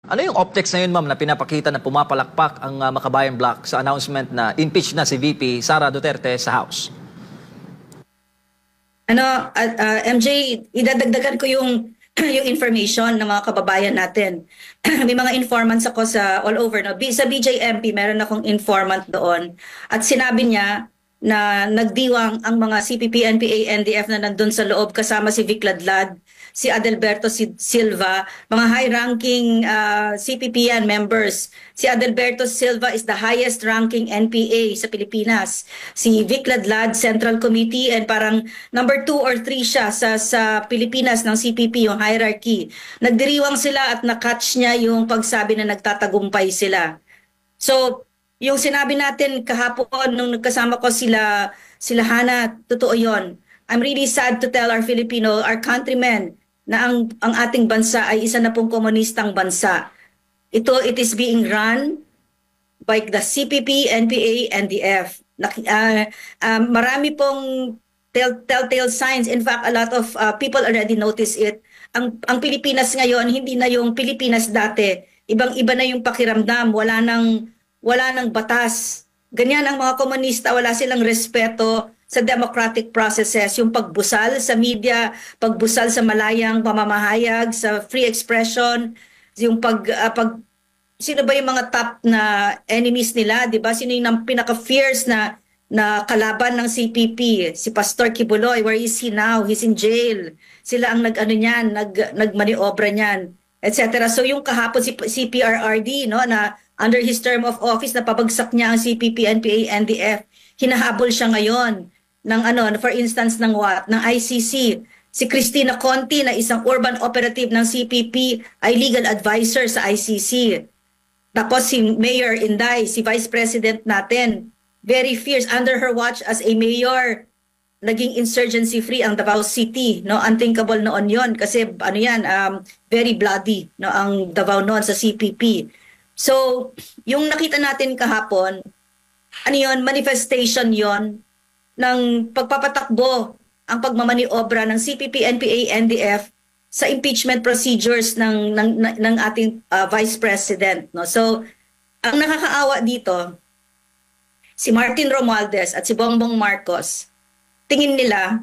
Ano yung optics na yun, ma'am, na pinapakita na pumapalakpak ang Makabayan Bloc sa announcement na impeach na si VP Sara Duterte sa House? MJ, idadagdagan ko yung yung information ng mga kababayan natin. May mga informants ako sa all over. No? Sa BJMP, meron akong informant doon. At sinabi niya na nagdiwang ang mga CPP, NPA, NDF na nandun sa loob kasama si Vic Ladlad, si Adelberto Silva, mga high-ranking CPP yan members. Si Adelberto Silva is the highest-ranking NPA sa Pilipinas. Si Vic Ladlad, Central Committee, and parang number 2 or 3 siya sa Pilipinas ng CPP, yung hierarchy. Nagdiriwang sila at na-catch niya yung pagsabi na nagtatagumpay sila. So, yung sinabi natin kahapon nung nagkasama ko sila Hana, totoo yon. I'm really sad to tell our our countrymen, na ang ating bansa ay isa na pong komunistang bansa. It is being run by the CPP, NPA, NDF. Marami pong telltale signs. In fact, a lot of people already notice it. Ang Pilipinas ngayon, hindi na yung Pilipinas dati. Ibang-iba na yung pakiramdam. Wala nang batas. Ganyan ang mga komunista, wala silang respeto sa democratic processes, yung pagbusal sa media, pagbusal sa malayang pamamahayag, sa free expression, yung sino ba yung mga top na enemies nila, 'di ba? Sino yung pinaka-fierce na kalaban ng CPP? Si Pastor Kibuloy, where is he now? He's in jail. Sila ang nagmaniobra niyan, etc. So yung kahapon si PRRD, no, na under his term of office na pabagsak niya ang CPP, NPA, NDF, hinahabol siya ngayon ng for instance ng ICC. Si Cristina Conti na isang urban operative ng CPP ay legal advisor sa ICC. Tapos si Mayor Inday, si Vice President natin, very fierce. Under her watch as a mayor, naging insurgency free ang Davao City, no? Unthinkable noon yon kasi very bloody, no, ang Davao noon sa CPP. So, yung nakita natin kahapon, manifestation yon ng pagpapatakbo ang pagmamaniobra ng CPP, NPA, NDF sa impeachment procedures ng ating Vice President. No? So, ang nakakaawa dito, si Martin Romualdez at si Bongbong Marcos, tingin nila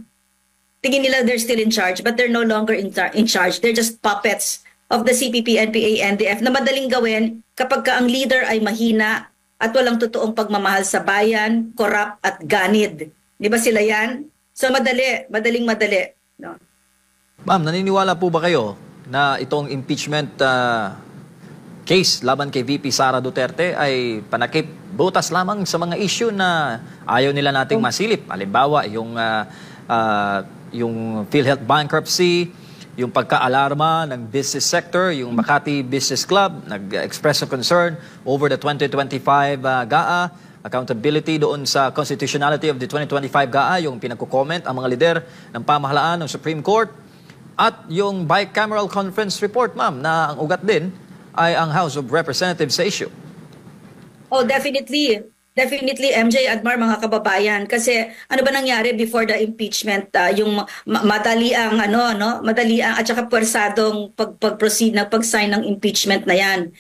they're still in charge, but they're no longer in charge. They're just puppets of the CPP, NPA, NDF na madaling gawin kapag ang leader ay mahina at walang totoong pagmamahal sa bayan, corrupt at ganid. Di ba sila yan? So madaling madali. No? Ma'am, naniniwala po ba kayo na itong impeachment case laban kay VP Sara Duterte ay panakip butas lamang sa mga issue na ayaw nila nating masilip? Halimbawa, yung PhilHealth bankruptcy, yung pagka-alarma ng business sector, yung Makati Business Club nag-express of concern over the 2025 GAA, accountability doon sa constitutionality of the 2025 GAA, yung pinagko-comment ang mga lider ng pamahalaan ng Supreme Court, at yung bicameral conference report, ma'am, na ang ugat din ay ang House of Representatives sa issue. Oh, definitely. Definitely, MJ, Admar, mga kababayan. Kasi ano ba nangyari before the impeachment? Yung madali ang at saka pwersadong pag-proceed na pag-sign ng impeachment na yan.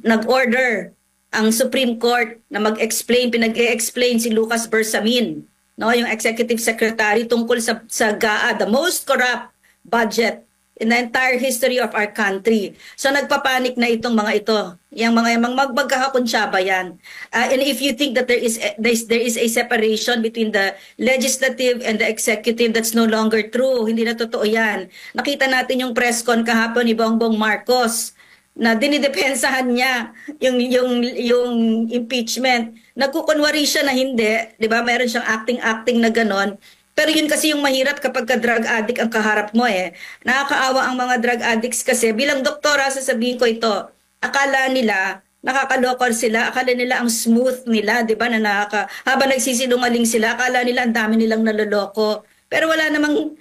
Nag-order ang Supreme Court na pinag-e-explain si Lucas Bersamin, no, yung Executive Secretary tungkol sa GAA, the most corrupt budget in the entire history of our country. So nagpapanik na itong mga ito. Yung mga magkakakunsyaba yan. And if you think that there is a separation between the legislative and the executive, that's no longer true. Hindi na totoo yan. Nakita natin yung press con kahapon ni Bongbong Marcos na dinidepensahan niya yung impeachment. Nagkukunwari siya na hindi, 'di ba? Meron siyang acting na ganon. Pero yun kasi yung mahirap kapag ka-drug addict ang kaharap mo eh. Nakakaawa ang mga drug addicts kasi bilang doktora sasabihin ko ito, akala nila nakakaloko sila, akala nila ang smooth nila, 'di ba? Habang nagsisinungaling sila, akala nila ang dami nilang naloloko. Pero wala namang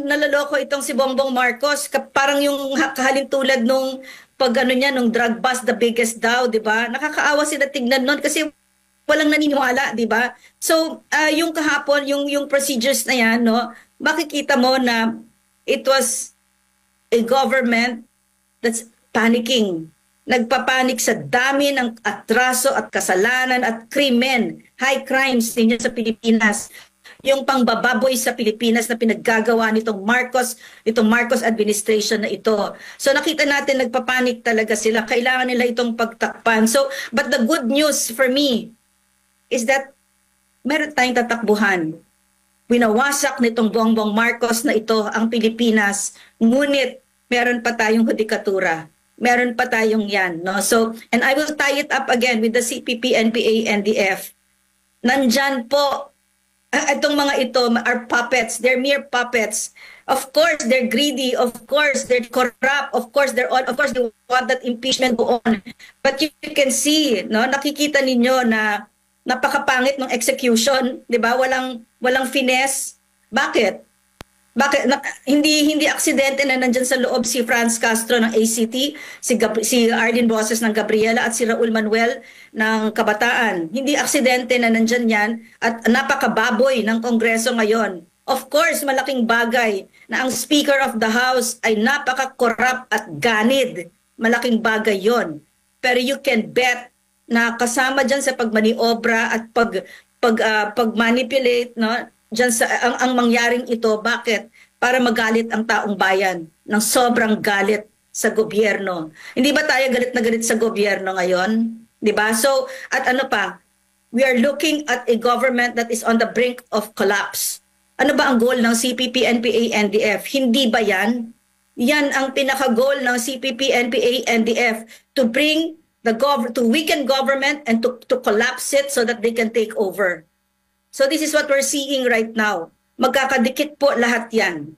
naloloko itong si Bongbong Marcos. Parang yung kahalintulad nung nung drug bust, the biggest daw, 'di ba? Nakakaawa sila tignan noon kasi walang naniniwala, 'di ba? So, yung kahapon, yung procedures na 'yan, no, makikita mo na it was a government that's panicking. Nagpapanik sa dami ng atraso at kasalanan at krimen, high crimes ninyo sa Pilipinas. Yung pangbababoy sa Pilipinas na pinaggagawa nitong Marcos administration na ito. So nakita natin nagpapanik talaga sila. Kailangan nila itong pagtakpan. So, but the good news for me is that meron tayong tatakbuhan. Winawasak nitong Bongbong Marcos na ito ang Pilipinas. Ngunit meron pa tayong hudikatura. Meron pa tayong yan. No? So, and I will tie it up again with the CPP, NPA, NDF. Nandyan po itong mga ito are puppets. They're mere puppets. Of course, they're greedy. Of course, they're corrupt. Of course, they want that impeachment go on. But you can see, no, nakikita ninyo na napakapangit ng execution, 'di ba? Walang finesse. Bakit? Hindi aksidente na nandyan sa loob si Franz Castro ng ACT, si Arlene Boses ng Gabriela at si Raul Manuel ng Kabataan. Hindi aksidente na nandyan yan at napakababoy ng Kongreso ngayon. Of course, malaking bagay na ang Speaker of the House ay napaka-corrupt at ganid. Malaking bagay yon. Pero you can bet na kasama dyan sa pagmaniobra at pag-manipulate, no? Diyan sa ang mangyaring ito, bakit? Para magalit ang taong bayan ng sobrang galit sa gobyerno. Hindi ba tayo galit na galit sa gobyerno ngayon? 'Di ba? So, at ano pa? We are looking at a government that is on the brink of collapse. Ano ba ang goal ng CPP, NPA, NDF? Hindi ba 'yan? Yan ang pinaka-goal ng CPP, NPA, NDF to bring to weaken government and to collapse it so that they can take over. So this is what we're seeing right now. Magkakadikit po lahat yan.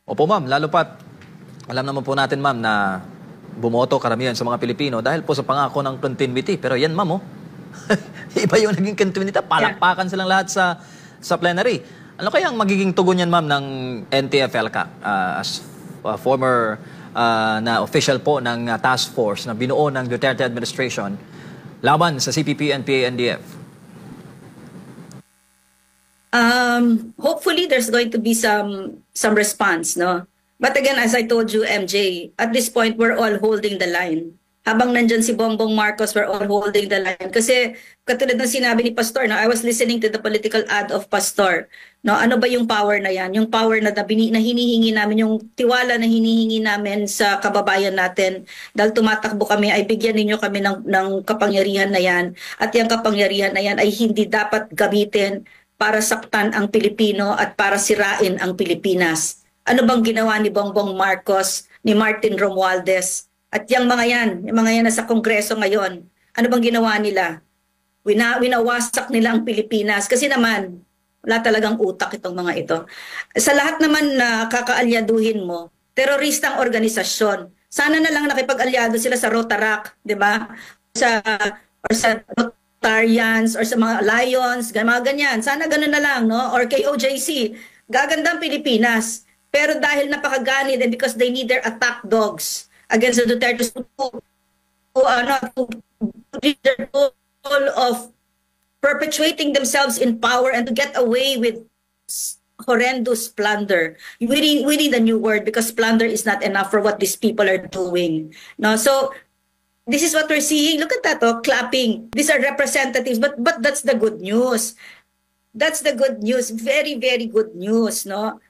Opo ma'am, lalo pat, alam naman po natin ma'am na bumoto karamihan sa mga Pilipino dahil po sa pangako ng continuity. Pero yan ma'am, oh. Iba yung naging continuity. Palakpakan silang lahat sa plenary. Ano kaya ang magiging tugon yan ma'am ng NTF-ELCAC as former na official po ng task force na binuo ng Duterte administration laban sa CPP, NPA, NDF? Hopefully there's going to be some response, no? But again, as I told you, MJ, at this point we're all holding the line. Habang nandyan si Bongbong Marcos, we're all holding the line. Kasi katulad ng sinabi ni Pastor, no, I was listening to the political ad of Pastor. No, ano ba yung power na yan? Yung power na hinihingi namin, yung tiwala na hinihingi namin sa kababayan natin dahil tumatakbo kami, ay bigyan ninyo kami ng kapangyarihan na yan. At yung kapangyarihan na yan ay hindi dapat gamitin para saktan ang Pilipino at para sirain ang Pilipinas. Ano bang ginawa ni Bongbong Marcos, ni Martin Romualdez, at yung mga yan nasa Kongreso ngayon? Ano bang ginawa nila? Winawasak nila ang Pilipinas. Kasi naman, wala talagang utak itong mga ito. Sa lahat naman na kakaalyaduhin mo, teroristang organisasyon. Sana na lang nakipag-alyado sila sa Rotaract, di ba? Or sa Rotarians, or sa mga Lions, mga ganyan. Sana ganun na lang, no? Or kay OJC. Gaganda ang Pilipinas. Pero dahil napakaganid and because they need their attack dogs against the Duterte to reach their goal of perpetuating themselves in power and to get away with horrendous plunder. We need a new word because plunder is not enough for what these people are doing. No, so this is what we're seeing. Look at that, clapping. These are representatives, but that's the good news. That's the good news. Very, very good news, no?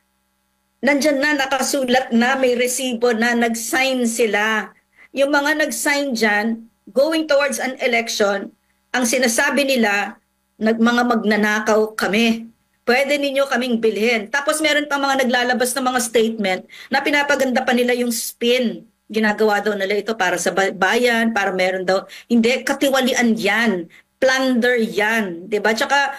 Nandyan na, nakasulat na, may resibo na, nag-sign sila. Yung mga nag-sign dyan, going towards an election, ang sinasabi nila, mga magnanakaw kami. Pwede ninyo kaming bilhin. Tapos meron pa mga naglalabas ng mga statement na pinapaganda pa nila yung spin. Ginagawa daw nila ito para sa bayan, para meron daw. Hindi, katiwalian yan. Plunder yan. Diba? Tsaka,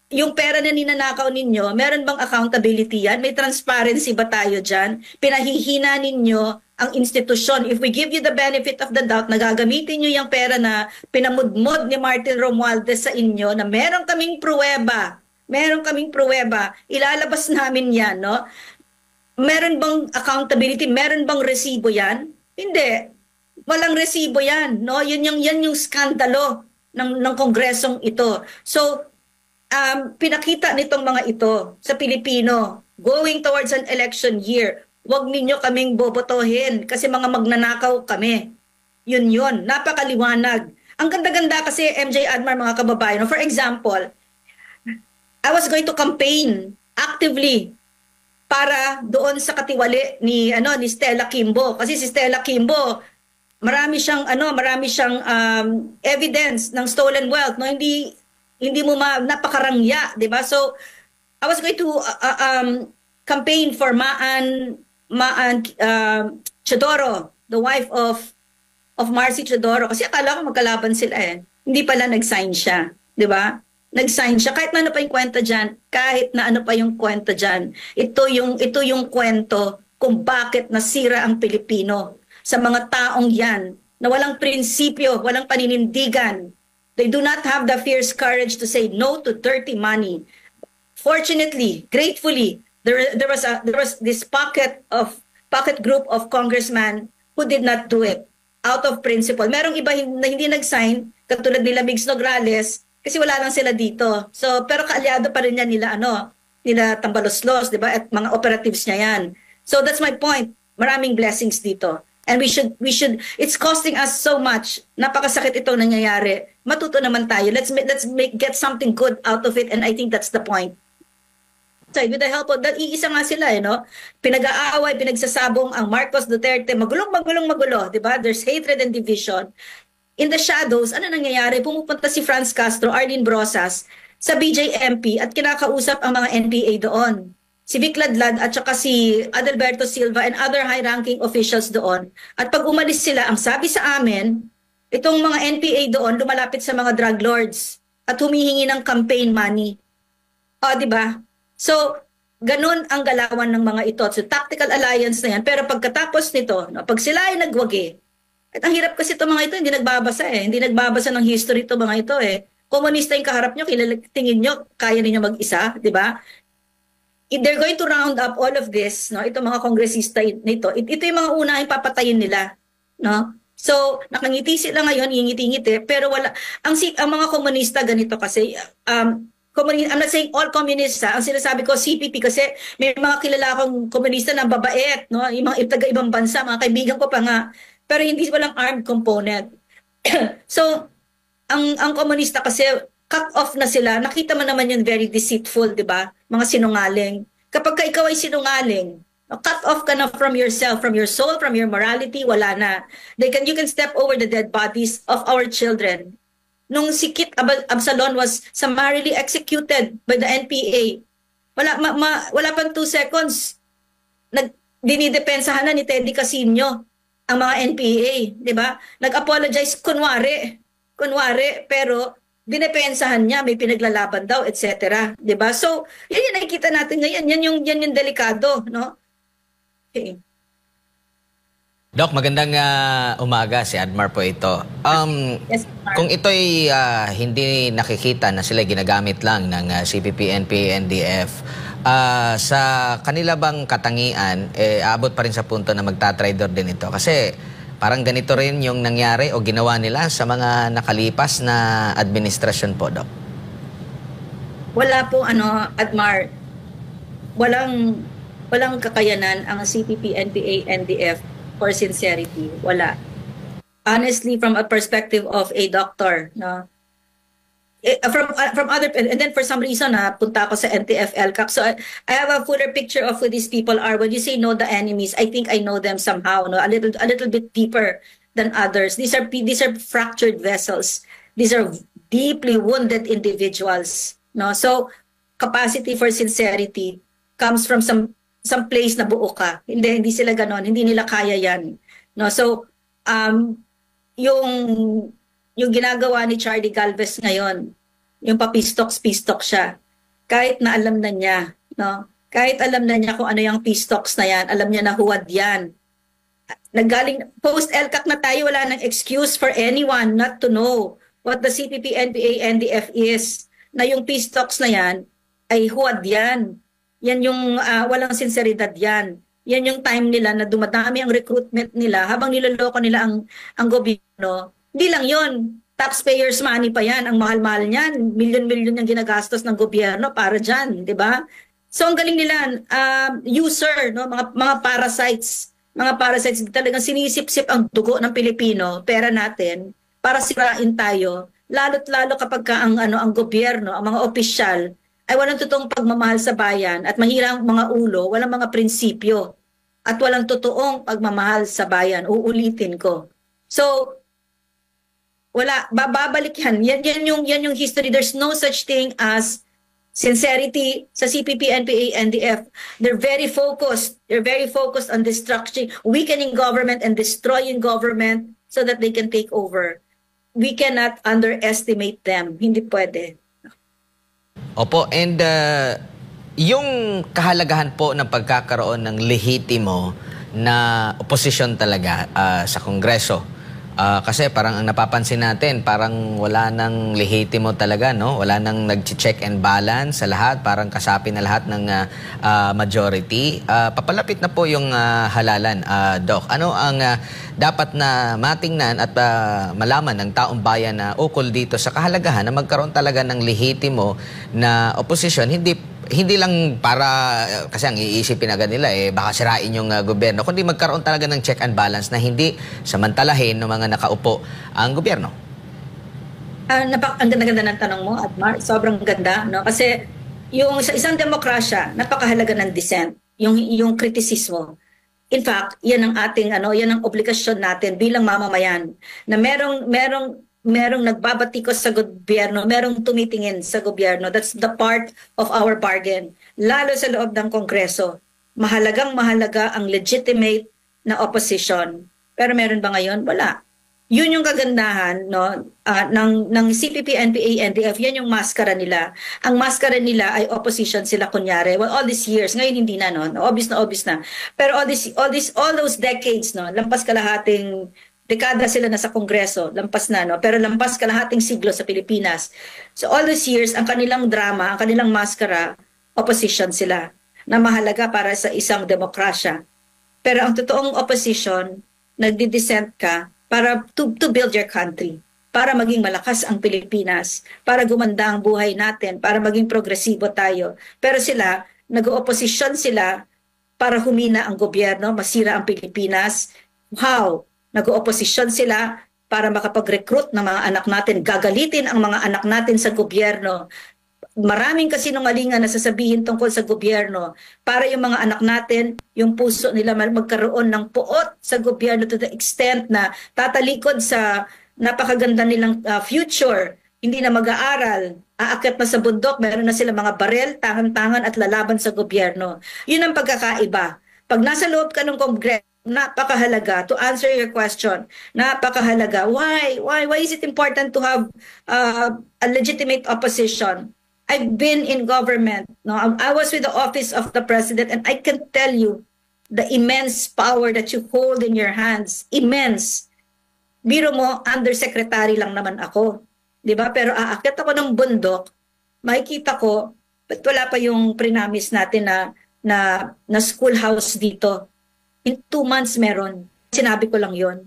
yung pera na ninanakaw ninyo, meron bang accountability yan? May transparency ba tayo dyan? Pinahihina ninyo ang institusyon. If we give you the benefit of the doubt, nagagamitin nyo yung pera na pinamudmod ni Martin Romualdez sa inyo na meron kaming pruweba. Meron kaming pruweba. Ilalabas namin yan, no? Meron bang accountability? Meron bang resibo yan? Hindi. Walang resibo yan, no? Yan yung skandalo ng kongresong ito. So, pinakita nitong mga ito sa Pilipino going towards an election year. wag ninyo kaming bobotohin kasi mga magnanakaw kami. Yun. Napakaliwanag. Ang ganda-ganda kasi MJ Admar, mga kababayan. For example, I was going to campaign actively para doon sa katiwali ni Stella Kimbo kasi si Stella Kimbo marami siyang evidence ng stolen wealth, no, hindi mo napakarangya, 'di ba? So I was going to campaign for Maan Chodoro, the wife of Marcy Chodoro, kasi akala ko magkalaban sila eh. Hindi pala nag-sign siya, 'di ba? Nag-sign siya kahit na ano pa yung kwento diyan. Ito yung kwento kung bakit nasira ang Pilipino sa mga taong yan na walang prinsipyo, walang paninindigan. They do not have the fierce courage to say no to dirty money. Fortunately, gratefully, there was this pocket group of congressmen who did not do it out of principle. Merong iba na hindi nag-sign, katulad nila Migs Nograles, kasi wala lang sila dito. So, pero kaalyado pa rin yan nila Tambaloslos, 'di ba? At mga operatives niya yan. So that's my point. Maraming blessings dito. And we should it's costing us so much. Napakasakit itong nangyayari. Matuto naman tayo. Get something good out of it, and I think that's the point. So, with the help of that, iisa nga sila, pinag-aaway, pinagsasabong ang Marcos Duterte, magulo, 'di ba? There's hatred and division. In the shadows, ano nangyayari? Pumupunta si Franz Castro, Arlene Brosas sa BJMP at kinakausap ang mga NPA doon. Si Vic Ladlad at saka si Adalberto Silva and other high-ranking officials doon. At pag umalis sila, ang sabi sa amin, itong mga NPA doon lumalapit sa mga drug lords at humihingi ng campaign money. O, di ba? So, ganun ang galawan ng mga ito. So, tactical alliance na yan. Pero pagkatapos nito, pag sila ay nagwagi, at ang hirap kasi itong mga ito, hindi nagbabasa eh. Hindi nagbabasa ng history ito mga ito eh. Komunista yung kaharap nyo, tingin nyo, kaya ninyo mag-isa, di ba? They're going to round up all of this, no? Itong mga kongresista nito. Ito yung mga unahing papatayin nila, no? So, nakangiti sila ngayon, ingiti-ngiti, pero wala. Ang mga komunista ganito kasi, I'm not saying all communists, ang sinasabi ko CPP kasi may mga kilala akong komunista na babait, no? Yung mga taga-ibang bansa, mga kaibigan ko pa nga, pero hindi walang armed component. So, ang komunista kasi cut off na sila. Nakita mo naman yun, very deceitful, di ba? Mga sinungaling. Kapag ka ikaw ay sinungaling, cut off ka na from yourself, from your soul, from your morality, wala na. You can step over the dead bodies of our children. Nung si Kit Absalon was summarily executed by the NPA, wala pang 2 seconds. Dinidepensahan na ni Teddy Casino ang mga NPA, di ba? Nag-apologize kunwari, pero dinepensahan niya, may pinaglalaban daw, etc. Diba? So, yan yung nakikita natin ngayon. Yan yung delikado, no? Okay. Doc, magandang umaga. Si Admar po ito. Yes, Admar. Kung ito'y hindi nakikita na sila ginagamit lang ng CPP, NPA, NDF, sa kanila bang katangian, aabot pa rin sa punto na magtatrader din ito? Kasi parang ganito rin yung nangyari o ginawa nila sa mga nakalipas na administrasyon po, Doc. Wala po, Admar. Walang kakayanan ang CPP, NPA, NDF for sincerity. Wala. Honestly, from a perspective of a doctor, no? From other, and then for some reason punta ako sa NTF LCAC, so I have a fuller picture of who these people are. When you say know the enemies, I think I know them somehow, no, a little bit deeper than others. These are fractured vessels. These are deeply wounded individuals, no. So capacity for sincerity comes from some place na buo ka. Hindi sila ganon, hindi nila kaya yan, no. So yung ginagawa ni Charlie Galvez ngayon, yung papistok siya. Kahit na alam na niya, no? Kahit alam na niya kung ano yung pistoks na yan, alam niya na huwad yan. Naggaling, post-LCAC na tayo, wala nang excuse for anyone not to know what the CPP, NPA, NDF is. Na yung pistoks na yan, ay huwad yan. Yan yung walang sinseridad yan. Yan yung time nila na dumadami ang recruitment nila habang niloloko nila ang gobyerno. Hindi lang yun. Taxpayers money pa yan. Ang mahal-mahal niyan. Milyon-milyon yung ginagastos ng gobyerno para dyan. Di ba? So ang galing nila, user, no, mga parasites, talagang sinisip-sip ang dugo ng Pilipino, pera natin para sirain tayo. Lalo't lalo kapag ang gobyerno, ang mga opisyal ay walang totoong pagmamahal sa bayan at mahirang mga ulo, walang mga prinsipyo at walang totoong pagmamahal sa bayan. Uulitin ko. So wala, babalik yan. Yan yung history. There's no such thing as sincerity sa CPP, NPA, NDF. They're very focused. They're very focused on destruction, weakening government and destroying government so that they can take over. We cannot underestimate them. Hindi pwede. Opo, and yung kahalagahan po ng pagkakaroon ng lehitimo na oposisyon talaga sa Kongreso. Kasi parang ang napapansin natin, parang wala nang lehitimo talaga, no? Wala nang nag-check and balance sa lahat, parang kasapi na lahat ng majority. Papalapit na po yung halalan, Doc. Ano ang dapat na matingnan at malaman ng taong bayan na ukol dito sa kahalagahan na magkaroon talaga ng lehitimo na oposisyon, hindi lang para, kasi ang iisipin agad nila, baka sirain yung gobyerno, kundi magkaroon talaga ng check and balance na hindi samantalahin ng mga nakaupo ang gobyerno. Ang ganda-ganda ng tanong mo, Admar. Sobrang ganda, no? Kasi yung sa isang demokrasya, napakahalaga ng dissent, yung kritisismo. In fact, yan ang ating yan ang obligasyon natin bilang mamamayan na merong nagbabatikos sa gobyerno, merong tumitingin sa gobyerno. That's the part of our bargain. Lalo sa loob ng Kongreso, mahalagang-mahalaga ang legitimate na opposition. Pero meron ba ngayon? Wala. Yun yung kagandahan, no, ng CPP, NPA, NDF. Yan yung maskara nila. Ang maskara nila ay opposition sila kunyari. Well, all these years, ngayon hindi na, no? Obvious na. Pero all those decades, no, lampas kalahating dekada sila na sa Kongreso, lampas na, no? Pero lampas kalahating siglo sa Pilipinas. So all these years, ang kanilang drama, ang kanilang maskara, opposition sila, na mahalaga para sa isang demokrasya. Pero ang totoong opposition, nagdi-dissent ka para to build your country, para maging malakas ang Pilipinas, para gumanda ang buhay natin, para maging progresibo tayo. Pero sila, nag-oposisyon sila para humina ang gobyerno, masira ang Pilipinas. How? Nag-oposisyon sila para makapag-recruit ng mga anak natin, gagalitin ang mga anak natin sa gobyerno. Maraming kasinungalingan na sasabihin tungkol sa gobyerno para yung mga anak natin, yung puso nila magkaroon ng puot sa gobyerno to the extent na tatalikod sa napakaganda nilang future, hindi na mag-aaral, aakyat na sa bundok, meron na sila mga barel, tangan-tangan at lalaban sa gobyerno. Yun ang pagkakaiba. Pag nasa loob ka ng Kongreso, napakahalaga, to answer your question, napakahalaga. Why is it important to have a legitimate opposition? I've been in government. No, I was with the office of the president, and I can tell you the immense power that you hold in your hands. Immense. Biro mo, undersecretary lang naman ako. Di ba? Pero aakyat ako ng bundok, makikita ko, ba't wala pa yung prinamis natin na schoolhouse dito? In 2 months meron. Sinabi ko lang yon.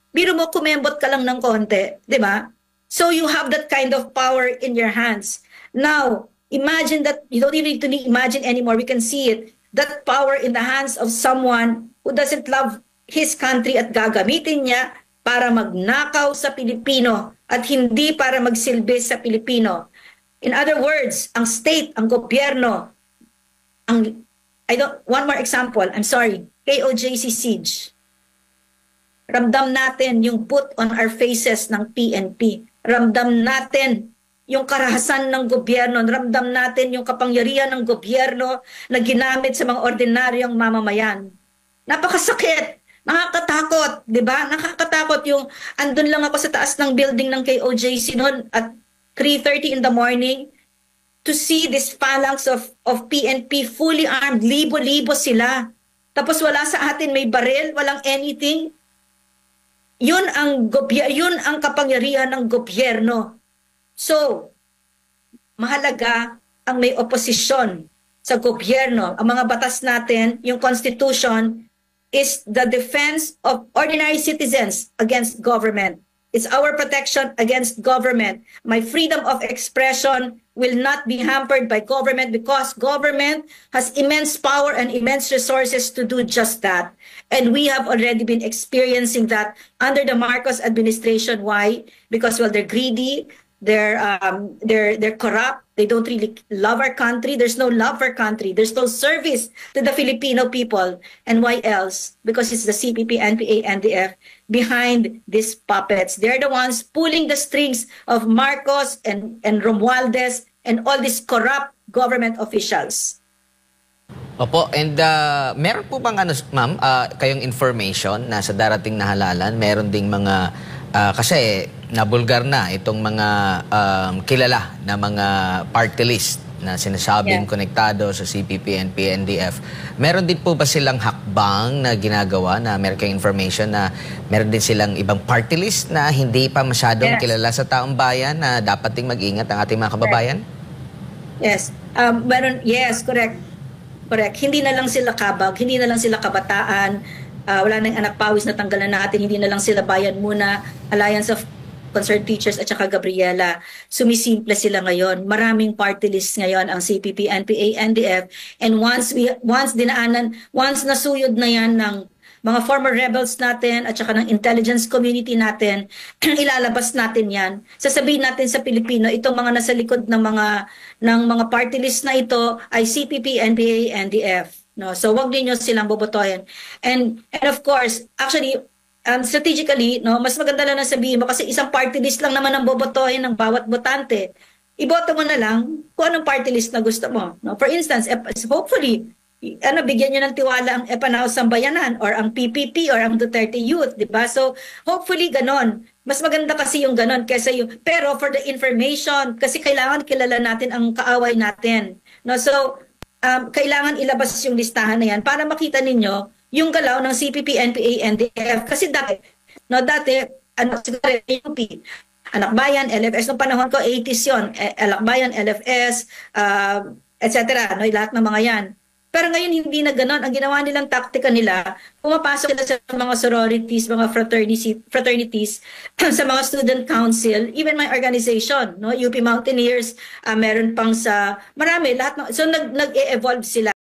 Biro mo, kumembot ka lang ng konti. Di ba? So you have that kind of power in your hands. Now, imagine that, you don't even need to imagine anymore. We can see it. That power in the hands of someone who doesn't love his country at gagamitin niya para magnakaw sa Pilipino at hindi para magsilbi sa Pilipino. In other words, ang state, ang gobyerno, one more example, I'm sorry, KOJC siege. Ramdam natin yung put on our faces ng PNP. Ramdam natin yung karahasan ng gobyerno. Ramdam natin yung kapangyarihan ng gobyerno na ginamit sa mga ordinaryong mamamayan. Napakasakit. Nakakatakot, di ba? Nakakatakot yung andun lang ako sa taas ng building ng KOJC noon at 3:30 in the morning to see this phalanx of PNP fully armed. Libo-libo sila. Tapos wala sa atin, may baril, walang anything. Yun ang kapangyarihan ng gobyerno. So, mahalaga ang may oposisyon sa gobyerno. Ang mga batas natin, yung Constitution, is the defense of ordinary citizens against government. It's our protection against government. My freedom of expression will not be hampered by government because government has immense power and immense resources to do just that. And we have already been experiencing that under the Marcos administration. Why? Because, well, they're greedy, they're corrupt, they don't really love our country. There's no love for country. There's no service to the Filipino people. And why else? Because it's the CPP, NPA, NDF behind these puppets. They're the ones pulling the strings of Marcos and Romualdez and all these corrupt government officials. Opo, and meron po bang ma'am, kayong information na sa darating na halalan, meron ding mga kasi nabulgar na itong mga kilala na mga party list na sinasabing konektado sa CPP, NP, NDF. Meron din po ba silang hakbang na ginagawa na meron kayong information na meron din silang ibang party list na hindi pa masyadong kilala sa taong bayan na dapat ding mag-ingat ang ating mga kababayan? Yes. Yes, correct. Correct. Hindi na lang sila kabag, hindi na lang sila kabataan, wala nang anak pawis na tanggalan natin, hindi na lang sila bayan muna, Alliance of Concerned Teachers at saka Gabriela. Sumisimple sila ngayon. Maraming party list ngayon ang CPP, NPA, NDF. And once nasuyod na yan ng mga former rebels natin at saka ng intelligence community natin, ilalabas natin yan. Sasabihin natin sa Pilipino, itong mga nasa likod ng mga party list na ito ay CPP, NPA, NDF. No? So wag niyo silang bobotohin. And of course, actually, strategically, no, mas maganda lang na sabihin mo kasi isang party list lang naman ang bobotohin ng bawat botante. Iboto mo na lang kung anong party list na gusto mo. No? For instance, hopefully, bigyan nyo ng tiwala ang Epanao Sambayanan or ang PPP or ang Duterte Youth, di ba? So, hopefully ganon. Mas maganda kasi yung ganon kaysa yung, pero for the information, kasi kailangan kilala natin ang kaaway natin. No? So, kailangan ilabas yung listahan na yan para makita ninyo yung galaw ng CPP, NPA, NDF. Kasi dati, siguro UP, Anak Bayan, LFS, noong panahon ko, 80s yun, Anak Bayan, LFS, etc. No, lahat ng mga yan. Pero ngayon hindi na ganoon. Ang ginawa nilang taktika nila, pumapasok sila sa mga sororities, mga fraternities, sa mga student council, even my organization, no, UP Mountaineers, meron pang sa marami, lahat. So nag-e-evolve sila.